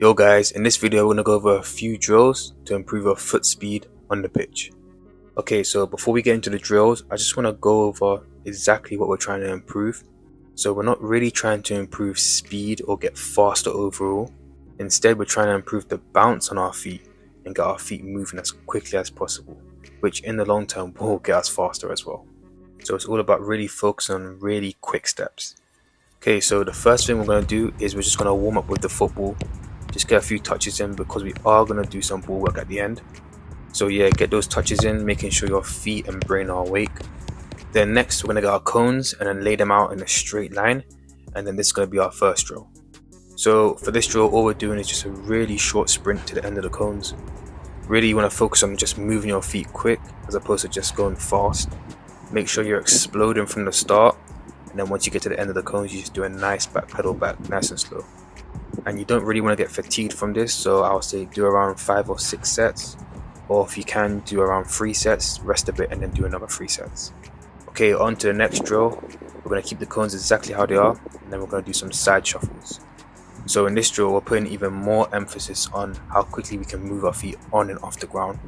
Yo guys, in this video we're going to go over a few drills to improve your foot speed on the pitch. Okay, so before we get into the drills, I just want to go over exactly what we're trying to improve. So we're not really trying to improve speed or get faster overall. Instead, we're trying to improve the bounce on our feet and get our feet moving as quickly as possible, which in the long term will get us faster as well. So it's all about really focusing on really quick steps. Okay, so the first thing we're going to do is we're just going to warm up with the football. Just get a few touches in because we are going to do some ball work at the end. So yeah, get those touches in, making sure your feet and brain are awake. Then next we're going to get our cones and then lay them out in a straight line, and then this is going to be our first drill. So for this drill, all we're doing is just a really short sprint to the end of the cones. Really you want to focus on just moving your feet quick as opposed to just going fast. Make sure you're exploding from the start, and then once you get to the end of the cones, you just do a nice back pedal back, nice and slow. And you don't really want to get fatigued from this, so I would say do around 5 or 6 sets, or if you can, do around 3 sets, rest a bit and then do another 3 sets. Okay, on to the next drill. We're going to keep the cones exactly how they are, and then we're going to do some side shuffles. So in this drill, we're putting even more emphasis on how quickly we can move our feet on and off the ground,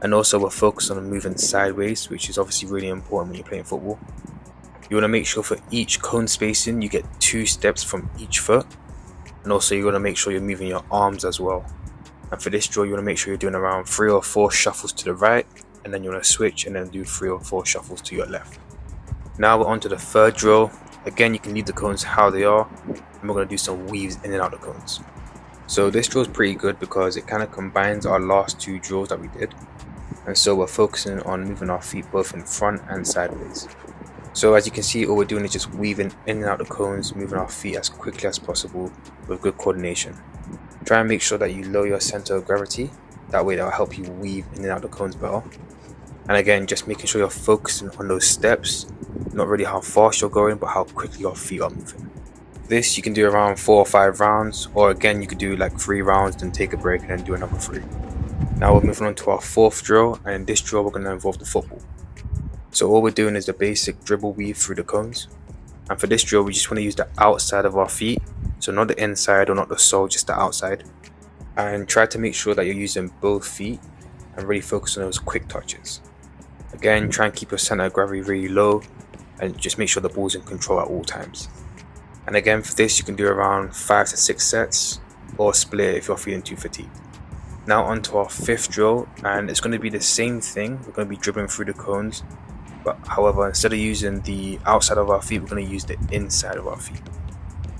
and also we're focused on moving sideways, which is obviously really important when you're playing football. You want to make sure for each cone spacing you get 2 steps from each foot. And also you want to make sure you're moving your arms as well. And for this drill, you want to make sure you're doing around 3 or 4 shuffles to the right, and then you want to switch and then do 3 or 4 shuffles to your left. Now we're on to the third drill. Again, you can leave the cones how they are, and we're going to do some weaves in and out of the cones. So this drill is pretty good because it kind of combines our last 2 drills that we did. And so we're focusing on moving our feet both in front and sideways. So as you can see, all we're doing is just weaving in and out the cones, moving our feet as quickly as possible with good coordination. Try and make sure that you lower your center of gravity, that way that will help you weave in and out the cones better. And again, just making sure you're focusing on those steps, not really how fast you're going, but how quickly your feet are moving. This you can do around 4 or 5 rounds, or again you could do like 3 rounds, then take a break and then do another 3. Now we're moving on to our 4th drill, and in this drill we're going to involve the football. So all we're doing is the basic dribble weave through the cones. And for this drill, we just want to use the outside of our feet. So not the inside or not the sole, just the outside. And try to make sure that you're using both feet and really focus on those quick touches. Again, try and keep your center of gravity really low and just make sure the ball's in control at all times. And again, for this, you can do around 5 to 6 sets or split if you're feeling too fatigued. Now on to our 5th drill, and it's going to be the same thing. We're going to be dribbling through the cones. But however, instead of using the outside of our feet, we're going to use the inside of our feet.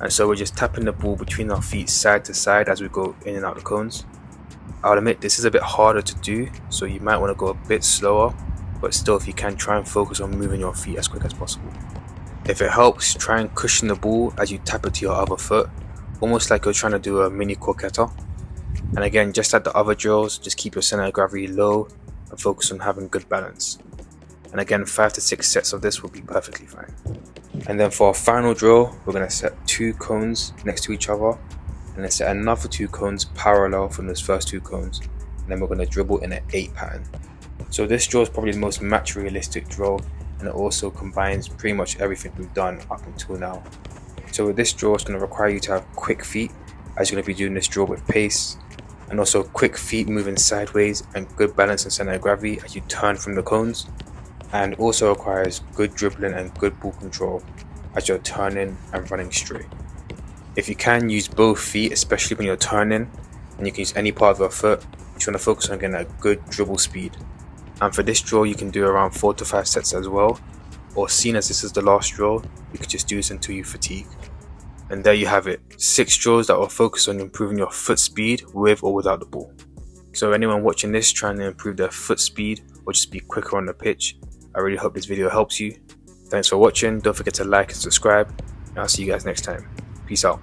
And so we're just tapping the ball between our feet side to side as we go in and out the cones. I'll admit this is a bit harder to do, so you might want to go a bit slower, but still if you can, try and focus on moving your feet as quick as possible. If it helps, try and cushion the ball as you tap it to your other foot, almost like you're trying to do a mini croqueta. And again, just like the other drills, just keep your center of gravity low and focus on having good balance. And again, 5 to 6 sets of this will be perfectly fine. And then for our final drill, we're going to set 2 cones next to each other, and then set another 2 cones parallel from those first 2 cones, and then we're going to dribble in an 8 pattern. So this drill is probably the most match realistic drill, and it also combines pretty much everything we've done up until now. So with this drill, it's going to require you to have quick feet, as you're going to be doing this drill with pace, and also quick feet moving sideways and good balance and center of gravity as you turn from the cones. And also requires good dribbling and good ball control as you're turning and running straight. If you can, use both feet, especially when you're turning, and you can use any part of your foot. You want to focus on getting a good dribble speed. And for this drill, you can do around 4 to 5 sets as well, or seeing as this is the last drill, you could just do this until you fatigue. And there you have it, 6 drills that will focus on improving your foot speed with or without the ball. So anyone watching this trying to improve their foot speed or just be quicker on the pitch, I really hope this video helps you. Thanks for watching. Don't forget to like and subscribe, and I'll see you guys next time. Peace out.